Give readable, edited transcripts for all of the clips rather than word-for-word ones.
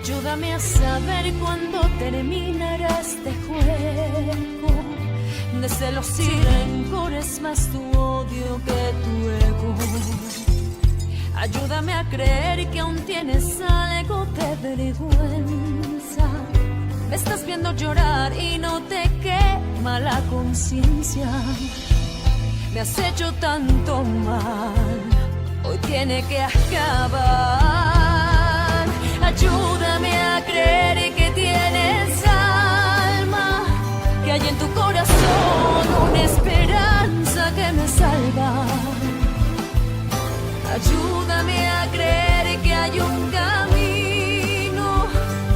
Ayúdame a saber cuándo terminará este juego de celos y rencores, más tu odio que tu ego. Ayúdame a creer que aún tienes algo de vergüenza. Me estás viendo llorar y no te quema la conciencia. Me has hecho tanto mal, hoy tiene que acabar. Ayúdame a creer que tienes alma, que hay en tu corazón una esperanza que me salva. Ayúdame a creer que hay un camino,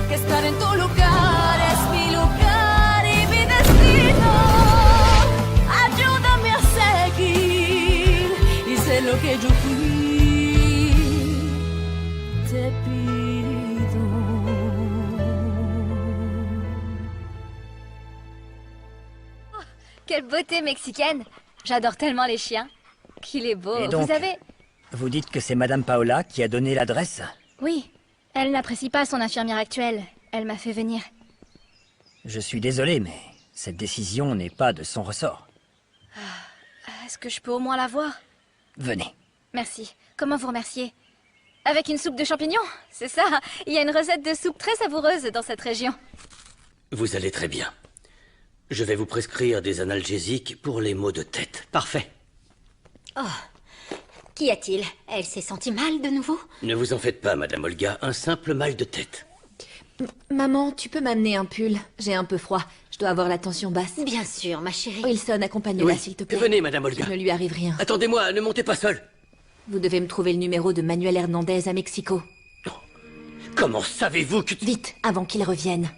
que estar en tu lugar es mi lugar y mi destino. Ayúdame a seguir y sé lo que yo fui, te pido. Oh, quelle beauté mexicaine! J'adore tellement les chiens. Qu'il est beau. Et donc, vous avez... Vous dites que c'est Madame Paola qui a donné l'adresse? Oui, elle n'apprécie pas son infirmière actuelle. Elle m'a fait venir. Je suis désolé, mais cette décision n'est pas de son ressort. Est-ce que je peux au moins la voir? Venez. Merci. Comment vous remercier? Avec une soupe de champignons? C'est ça. Il y a une recette de soupe très savoureuse dans cette région. Vous allez très bien. Je vais vous prescrire des analgésiques pour les maux de tête. Parfait. Oh, qu'y a-t-il? Elle s'est sentie mal de nouveau? Ne vous en faites pas, Madame Olga, un simple mal de tête. Maman, tu peux m'amener un pull? J'ai un peu froid. Je dois avoir la tension basse. Bien sûr, ma chérie. Wilson, accompagne-la, Oui. s'il te plaît. Venez, Madame Olga. Qu'il ne lui arrive rien. Attendez-moi, ne montez pas seul. Vous devez me trouver le numéro de Manuel Hernandez à Mexico. Comment savez-vous que... Vite, avant qu'il revienne.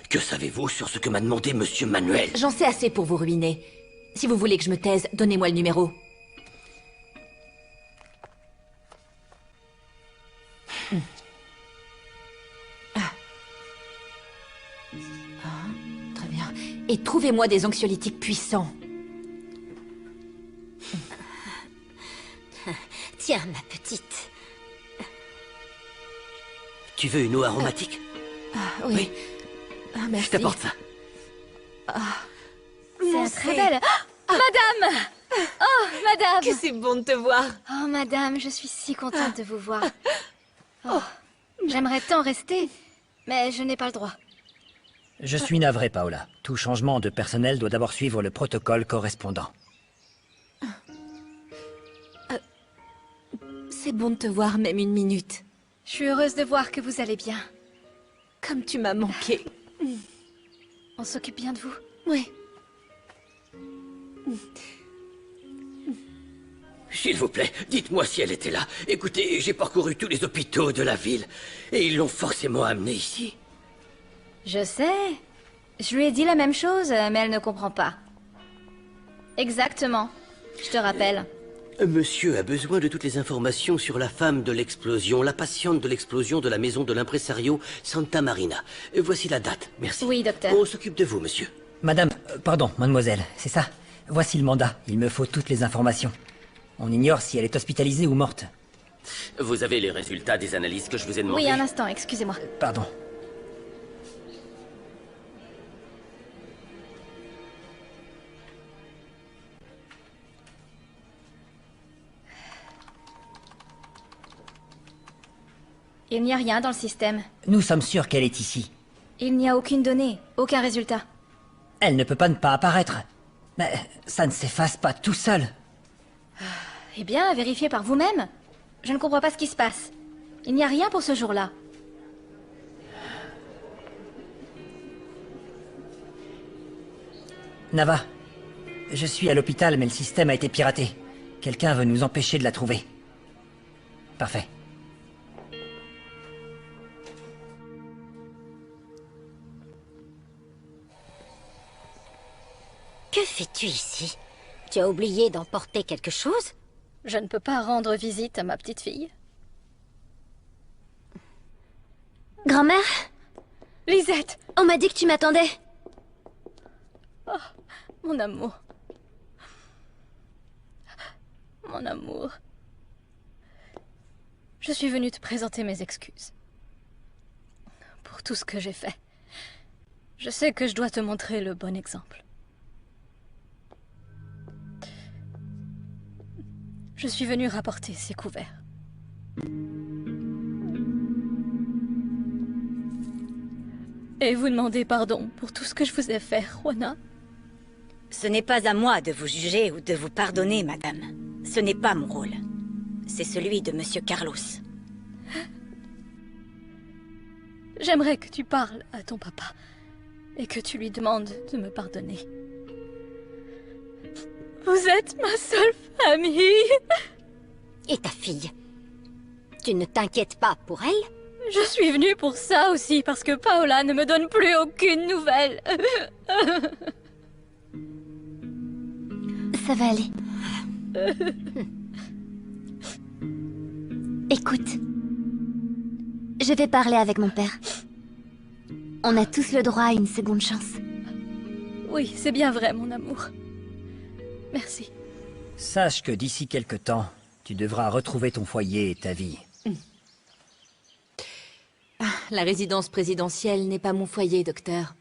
Que savez-vous sur ce que m'a demandé Monsieur Manuel? J'en sais assez pour vous ruiner. Si vous voulez que je me taise, donnez-moi le numéro. Très bien. Et trouvez-moi des anxiolytiques puissants. Tiens, ma petite. Tu veux une eau aromatique? Oui. Ah, merci. Je t'apporte ça. C'est très belle. Oh, madame! Oh, madame! Que c'est bon de te voir. Oh, madame, je suis si contente de vous voir. Oh, j'aimerais tant rester, mais je n'ai pas le droit. Je suis navré, Paola. Tout changement de personnel doit d'abord suivre le protocole correspondant. C'est bon de te voir, même une minute. Je suis heureuse de voir que vous allez bien. Comme tu m'as manqué. On s'occupe bien de vous. Oui. S'il vous plaît, dites-moi si elle était là. Écoutez, j'ai parcouru tous les hôpitaux de la ville, et ils l'ont forcément amenée ici. Je sais. Je lui ai dit la même chose, mais elle ne comprend pas. Exactement. Je te rappelle. Monsieur a besoin de toutes les informations sur la femme de l'explosion, la patiente de l'explosion de la maison de l'impresario Santa Marina. Voici la date, merci. Oui, docteur. On s'occupe de vous, monsieur. Madame, pardon, mademoiselle, c'est ça? Voici le mandat. Il me faut toutes les informations. On ignore si elle est hospitalisée ou morte. Vous avez les résultats des analyses que je vous ai demandées? Oui, un instant, excusez-moi. Pardon. Il n'y a rien dans le système. Nous sommes sûrs qu'elle est ici. Il n'y a aucune donnée, aucun résultat. Elle ne peut pas ne pas apparaître. Mais ça ne s'efface pas tout seul. Eh bien, vérifiez par vous-même. Je ne comprends pas ce qui se passe. Il n'y a rien pour ce jour-là. Nava, je suis à l'hôpital, mais le système a été piraté. Quelqu'un veut nous empêcher de la trouver. Parfait. Que fais-tu ici? Tu as oublié d'emporter quelque chose? Je ne peux pas rendre visite à ma petite fille. Grand-mère? Lisette! On m'a dit que tu m'attendais. Mon amour. Mon amour. Je suis venue te présenter mes excuses. pour tout ce que j'ai fait. Je sais que je dois te montrer le bon exemple. Je suis venue rapporter ces couverts. Et vous demander pardon pour tout ce que je vous ai fait, Juana. Ce n'est pas à moi de vous juger ou de vous pardonner, madame. Ce n'est pas mon rôle. C'est celui de Monsieur Carlos. J'aimerais que tu parles à ton papa et que tu lui demandes de me pardonner. Vous êtes ma seule famille. Et ta fille? Tu ne t'inquiètes pas pour elle? Je suis venue pour ça aussi, parce que Paola ne me donne plus aucune nouvelle. Ça va aller. Écoute, je vais parler avec mon père. On a tous le droit à une seconde chance. Oui, c'est bien vrai, mon amour. Merci. Sache que d'ici quelque temps, tu devras retrouver ton foyer et ta vie. La résidence présidentielle n'est pas mon foyer, docteur.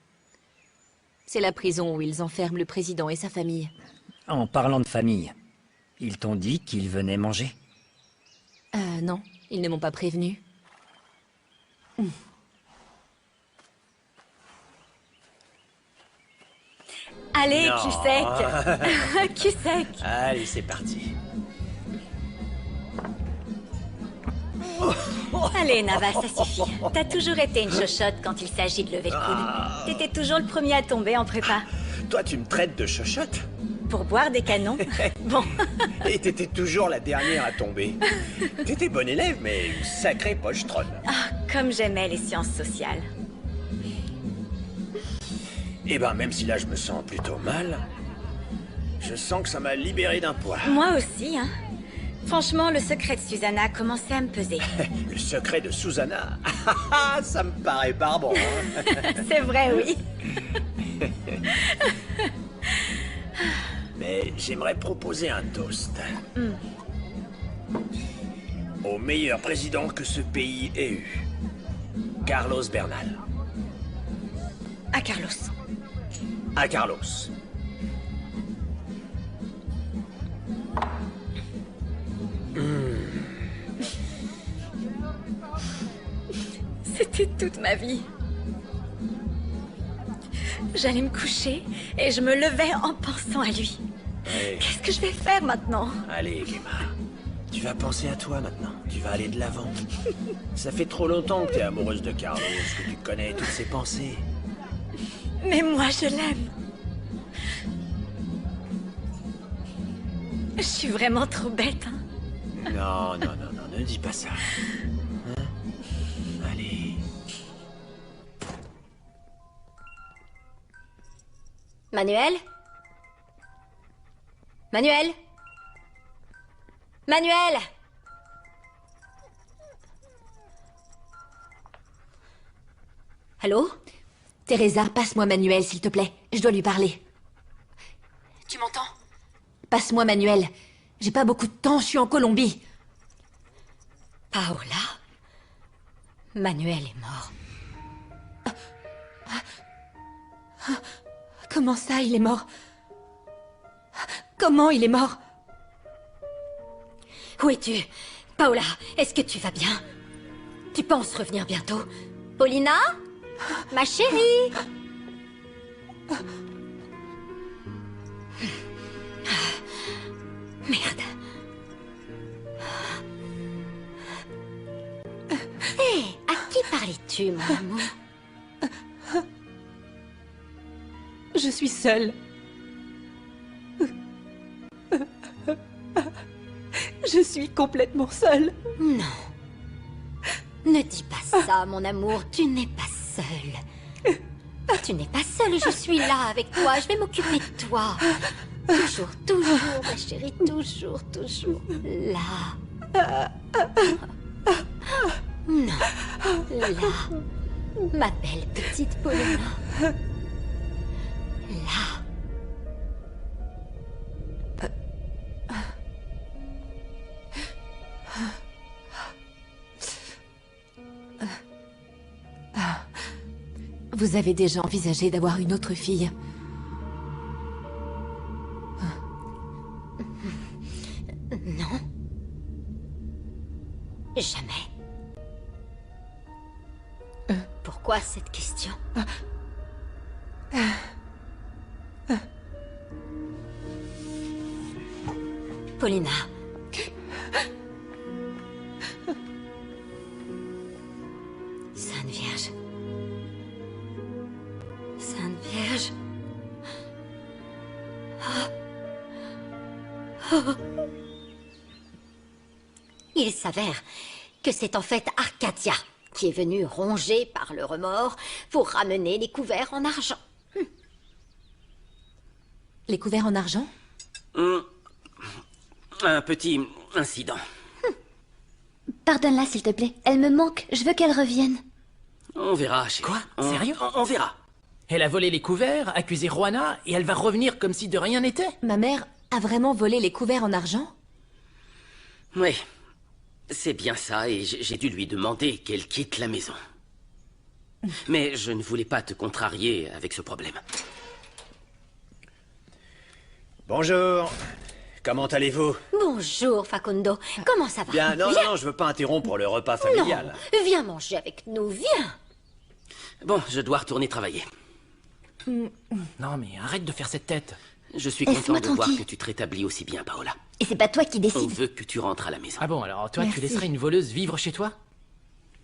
C'est la prison où ils enferment le président et sa famille. En parlant de famille, ils t'ont dit qu'ils venaient manger? Non, ils ne m'ont pas prévenu. Allez, Non. cul sec. Cul sec. Allez, c'est parti. Allez, Nava, ça suffit. T'as toujours été une chochotte quand il s'agit de lever le coude. T'étais toujours le premier à tomber en prépa. Toi, tu me traites de chochotte? Pour boire des canons. Bon. Et t'étais toujours la dernière à tomber. T'étais bonne élève, mais une sacrée pochetronne. Ah, comme j'aimais les sciences sociales. Eh ben, même si là je me sens plutôt mal, je sens que ça m'a libéré d'un poids. Moi aussi, hein. Franchement, le secret de Susanna commençait à me peser. Le secret de Susanna, ça me paraît barbant. Hein. C'est vrai, oui. Mais j'aimerais proposer un toast. Au meilleur président que ce pays ait eu. Carlos Bernal. À Carlos. À Carlos. C'était toute ma vie. J'allais me coucher et je me levais en pensant à lui. Hey. Qu'est-ce que je vais faire maintenant? Allez, Gemma. Tu vas penser à toi maintenant. Tu vas aller de l'avant. Ça fait trop longtemps que t'es amoureuse de Carlos, que tu connais toutes ses pensées. Mais moi, je l'aime. Je suis vraiment trop bête, hein? Non, non, non, non, ne dis pas ça. Hein? Allez. Manuel? Manuel? Manuel? Allô? Teresa, passe-moi Manuel, s'il te plaît. Je dois lui parler. Tu m'entends? Passe-moi Manuel. J'ai pas beaucoup de temps, je suis en Colombie. Paola? Manuel est mort. Comment ça, il est mort? Comment il est mort? Où es-tu? Paola, est-ce que tu vas bien? Tu penses revenir bientôt? Paulina? Ma chérie? Merde. Hé, à qui parlais-tu, mon amour? Je suis seule. Je suis complètement seule. Non. Ne dis pas ça, mon amour. Tu n'es pas seule. Tu n'es pas seule, je suis là avec toi. Je vais m'occuper de toi. Toujours, toujours, ma chérie. Toujours, toujours. Là. Non. Là. Ma belle petite Paulina. Là. Vous avez déjà envisagé d'avoir une autre fille? Non. Jamais. Pourquoi cette question? Paulina. Sainte Vierge. Sainte Vierge. Il s'avère que c'est en fait Arcadia qui est venue rongée par le remords pour ramener les couverts en argent. Les couverts en argent? Un petit incident. Pardonne-la, s'il te plaît. Elle me manque. Je veux qu'elle revienne. On verra, chérie. Quoi? Sérieux? On verra. Elle a volé les couverts, accusé Juana, et elle va revenir comme si de rien n'était? Ma mère a vraiment volé les couverts en argent? Oui. C'est bien ça, et j'ai dû lui demander qu'elle quitte la maison. Mais je ne voulais pas te contrarier avec ce problème. Bonjour. Comment allez-vous? Bonjour, Facundo. Comment ça va? Bien, non, Viens. non, je veux pas interrompre le repas familial. Non, viens manger avec nous, viens. Bon, je dois retourner travailler. Non, mais arrête de faire cette tête. Je suis Laisse-moi content de voir tranquille. que tu te rétablis aussi bien, Paola. Et c'est pas toi qui On décides. veut que tu rentres à la maison. Ah bon, alors toi, Merci. tu laisserais une voleuse vivre chez toi?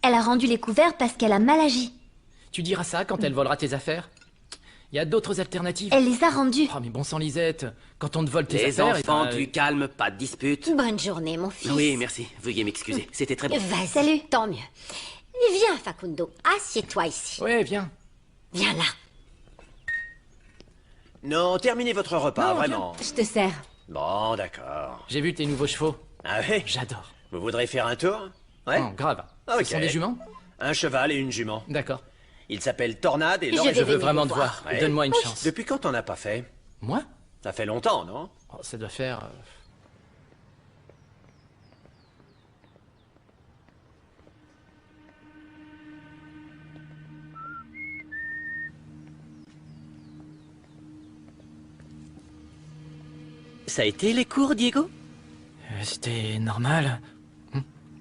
Elle a rendu les couverts parce qu'elle a mal agi. Tu diras ça quand elle volera tes affaires? Il y a d'autres alternatives. Elle les a rendus. Oh, mais bon sang, Lisette, quand on te vole tes Les affaires... eh enfants, ben, du calme, pas de dispute. Bonne journée, mon fils. Oui, merci. Veuillez m'excuser. C'était très bon. Vas-y, Salut. tant mieux. Viens, Facundo, assieds-toi ici. Ouais, viens. Viens là. Non, terminez votre repas, Non, vraiment. Je te sers. Bon, d'accord. J'ai vu tes nouveaux chevaux. Ah ouais? J'adore. Vous voudrez faire un tour? Ouais. Oh, grave. Ok. Ce sont des juments? Un cheval et une jument. D'accord. Il s'appelle Tornade et Je l'or est vais Je veux venir vraiment vous te voir. voir. Ouais. Donne-moi une chance. Depuis quand on n'a pas fait? Moi? Ça fait longtemps, non? Oh, ça doit faire... Ça a été les cours, Diego? C'était normal.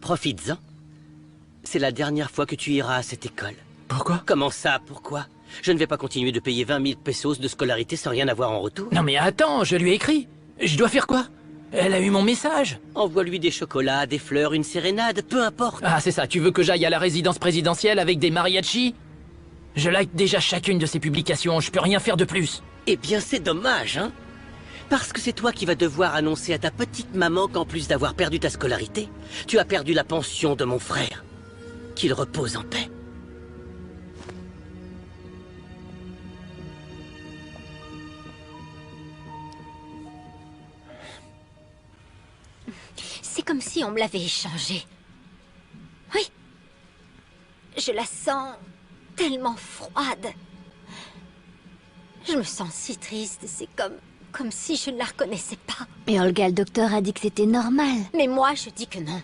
Profites-en. C'est la dernière fois que tu iras à cette école. Pourquoi? Comment ça, pourquoi? Je ne vais pas continuer de payer 20 000 pesos de scolarité sans rien avoir en retour. Non mais attends, je lui ai écrit. Je dois faire quoi? Elle a eu mon message. Envoie-lui des chocolats, des fleurs, une sérénade, peu importe. Ah, c'est ça, tu veux que j'aille à la résidence présidentielle avec des mariachis? Je like déjà chacune de ses publications, je peux rien faire de plus. Eh bien, c'est dommage, hein? Parce que c'est toi qui vas devoir annoncer à ta petite maman qu'en plus d'avoir perdu ta scolarité, tu as perdu la pension de mon frère. Qu'il repose en paix. C'est comme si on me l'avait échangé. Oui. Je la sens tellement froide. Je me sens si triste, c'est comme si je ne la reconnaissais pas. Mais Olga, le docteur a dit que c'était normal. Mais moi, je dis que non.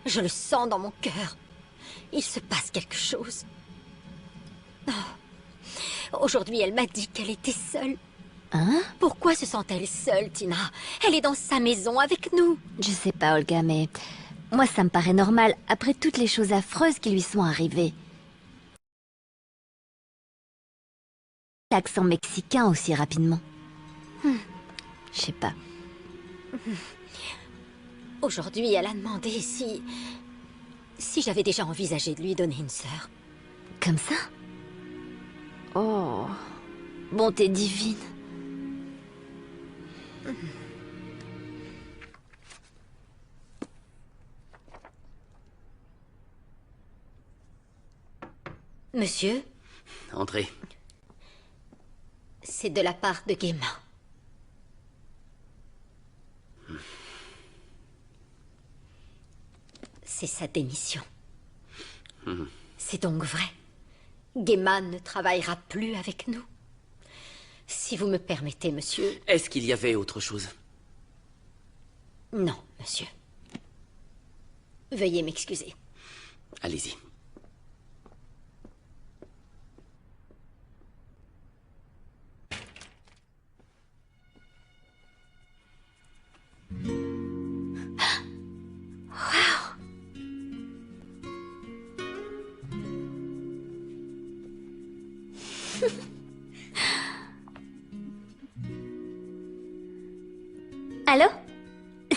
Je le sens dans mon cœur. Il se passe quelque chose. Oh. Aujourd'hui, elle m'a dit qu'elle était seule. Hein? Pourquoi se sent-elle seule, Tina? Elle est dans sa maison avec nous. Je sais pas, Olga, mais... Moi, ça me paraît normal, après toutes les choses affreuses qui lui sont arrivées. L'accent mexicain aussi rapidement. Je sais pas. Aujourd'hui, elle a demandé si j'avais déjà envisagé de lui donner une sœur. Comme ça? Oh... Bonté divine. Monsieur, Entrez. c'est de la part de Gemma. C'est sa démission. C'est donc vrai. Gemma ne travaillera plus avec nous. Si vous me permettez, monsieur... Est-ce qu'il y avait autre chose? Non, monsieur. Veuillez m'excuser. Allez-y.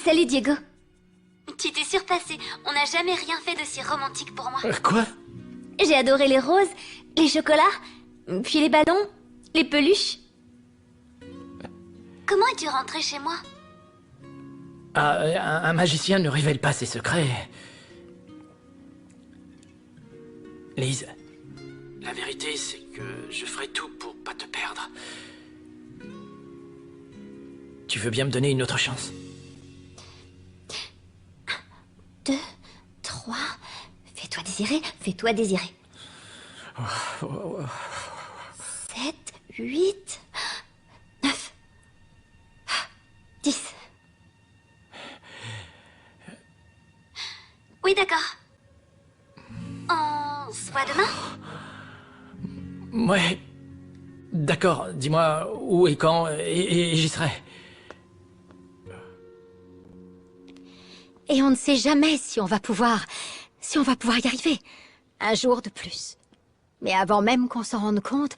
Salut Diego. Tu t'es surpassé. On n'a jamais rien fait d'aussi romantique pour moi. Quoi? J'ai adoré les roses, les chocolats, puis les ballons, les peluches. Comment es-tu rentré chez moi? Un magicien ne révèle pas ses secrets. Lise, la vérité, c'est que je ferai tout pour pas te perdre. Tu veux bien me donner une autre chance? 1, 2, 3... Fais-toi désirer, fais-toi désirer. 7, 8... 9... 10... Oui, d'accord. On se voit demain? Ouais. D'accord, dis-moi où et quand, et j'y serai. Et on ne sait jamais si on va pouvoir y arriver. Un jour de plus. Mais avant même qu'on s'en rende compte,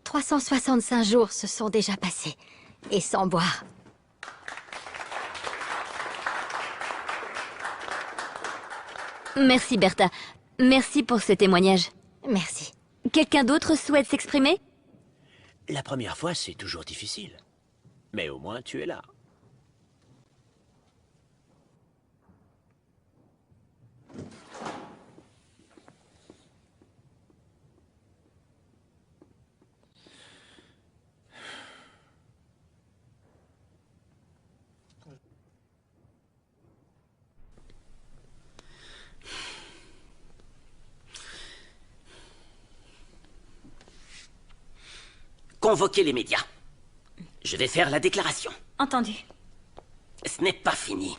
365 jours se sont déjà passés. Et sans boire. Merci Bertha. Merci pour ce témoignage. Merci. Quelqu'un d'autre souhaite s'exprimer? La première fois, c'est toujours difficile. Mais au moins, tu es là. Convoquez les médias. Je vais faire la déclaration. Entendu. Ce n'est pas fini.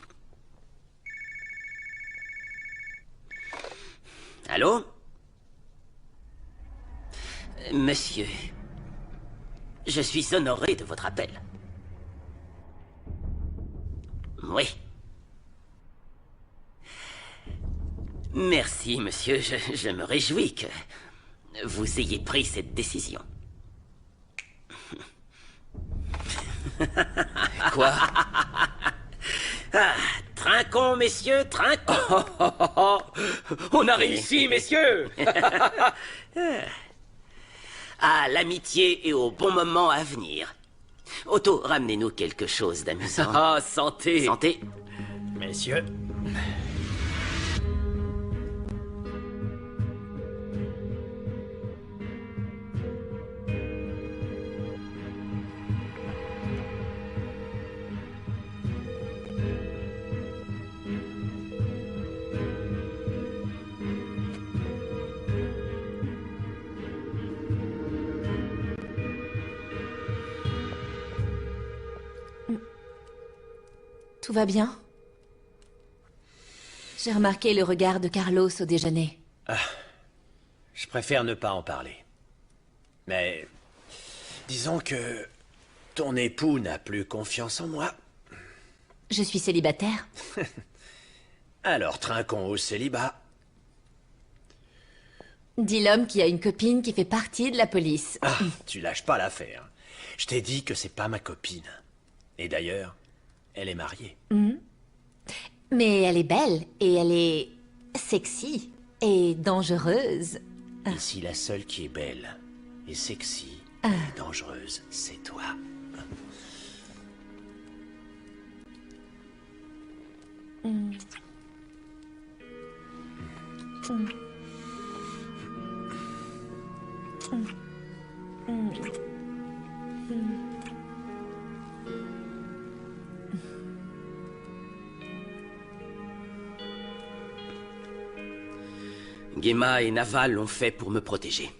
Allô? Monsieur, je suis honoré de votre appel. Oui. Merci, monsieur. Je me réjouis que vous ayez pris cette décision. Quoi? Trinquons, messieurs, trinquons. On a réussi, messieurs. À l'amitié et au bon moment à venir. Otto, ramenez-nous quelque chose d'amusant. Ah, santé. Santé. Messieurs. Tout va bien? J'ai remarqué le regard de Carlos au déjeuner. Je préfère ne pas en parler. Mais disons que ton époux n'a plus confiance en moi. Je suis célibataire. Alors trinquons au célibat. Dit l'homme qui a une copine qui fait partie de la police. Ah, tu lâches pas l'affaire. Je t'ai dit que c'est pas ma copine. Et d'ailleurs, elle est mariée. Mais elle est belle, et elle est sexy, et dangereuse. Ici, la seule qui est belle et sexy et dangereuse, c'est toi. Gemma et Nava l'ont fait pour me protéger.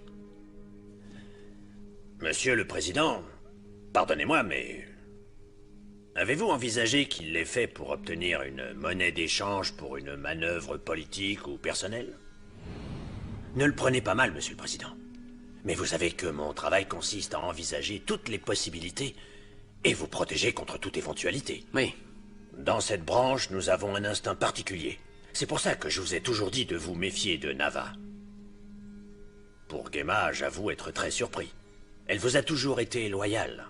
Monsieur le Président, pardonnez-moi, mais... avez-vous envisagé qu'il l'ait fait pour obtenir une monnaie d'échange pour une manœuvre politique ou personnelle? Ne le prenez pas mal, Monsieur le Président. Mais vous savez que mon travail consiste à envisager toutes les possibilités et vous protéger contre toute éventualité. Oui. Dans cette branche, nous avons un instinct particulier. C'est pour ça que je vous ai toujours dit de vous méfier de Nava. Pour Gemma, j'avoue être très surpris. Elle vous a toujours été loyale.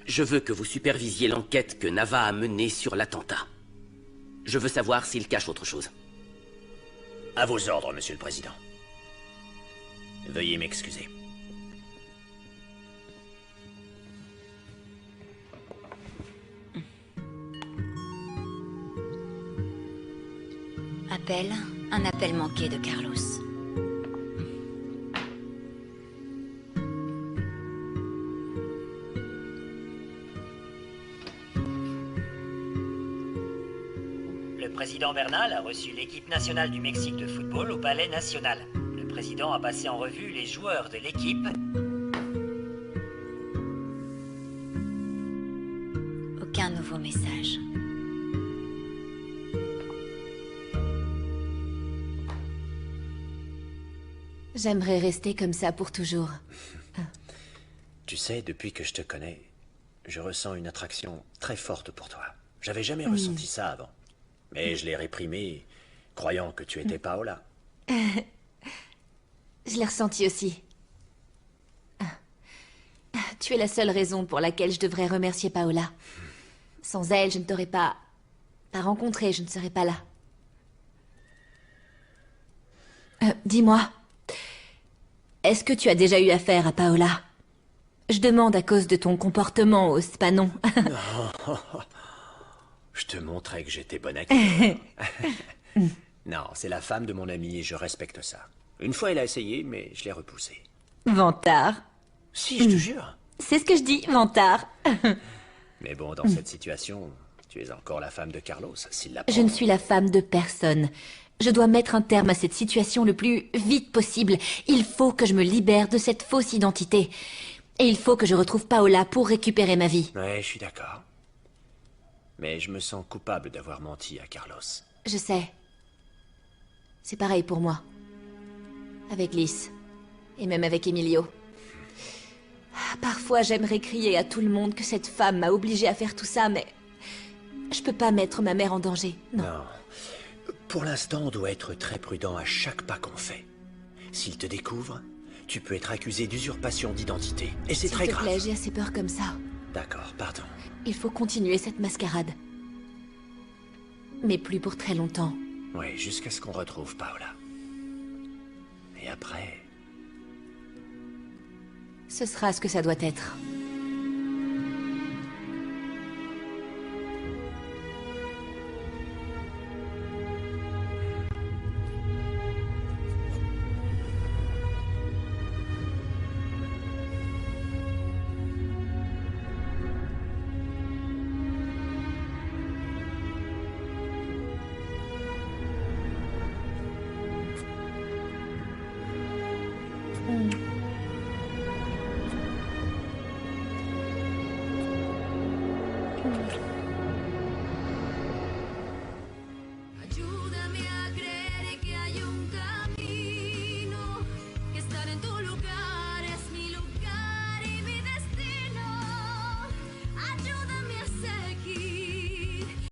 Je veux que vous supervisiez l'enquête que Nava a menée sur l'attentat. Je veux savoir s'il cache autre chose. À vos ordres, Monsieur le Président. Veuillez m'excuser. Un appel manqué de Carlos. Le président Bernal a reçu l'équipe nationale du Mexique de football au Palais National. Le président a passé en revue les joueurs de l'équipe. Aucun nouveau message. J'aimerais rester comme ça pour toujours. Tu sais, depuis que je te connais, je ressens une attraction très forte pour toi. J'avais jamais ressenti ça avant. Mais je l'ai réprimé, croyant que tu étais Paola. Je l'ai ressenti aussi. Tu es la seule raison pour laquelle je devrais remercier Paola. Sans elle, je ne t'aurais pas rencontré, je ne serais pas là. Dis-moi, est-ce que tu as déjà eu affaire à Paola? Je demande à cause de ton comportement au Spanon. Je te montrais que j'étais bon acteur. Non, c'est la femme de mon ami et je respecte ça. Une fois, elle a essayé, mais je l'ai repoussée. Vantard. Si, je te jure. C'est ce que je dis, Vantard. Mais bon, dans cette situation, tu es encore la femme de Carlos, s'il l'apprend. Je ne suis la femme de personne. Je dois mettre un terme à cette situation le plus vite possible. Il faut que je me libère de cette fausse identité. Et il faut que je retrouve Paola pour récupérer ma vie. Ouais, je suis d'accord. Mais je me sens coupable d'avoir menti à Carlos. Je sais. C'est pareil pour moi. Avec Lys. Et même avec Emilio. Parfois, j'aimerais crier à tout le monde que cette femme m'a obligée à faire tout ça, mais... je peux pas mettre ma mère en danger, non. Non. Pour l'instant, on doit être très prudent à chaque pas qu'on fait. S'il te découvre, tu peux être accusé d'usurpation d'identité. Et c'est très grave. S'il te plaît, j'ai assez peur comme ça. D'accord, pardon. Il faut continuer cette mascarade. Mais plus pour très longtemps. Oui, jusqu'à ce qu'on retrouve Paola. Et après... Ce sera ce que ça doit être.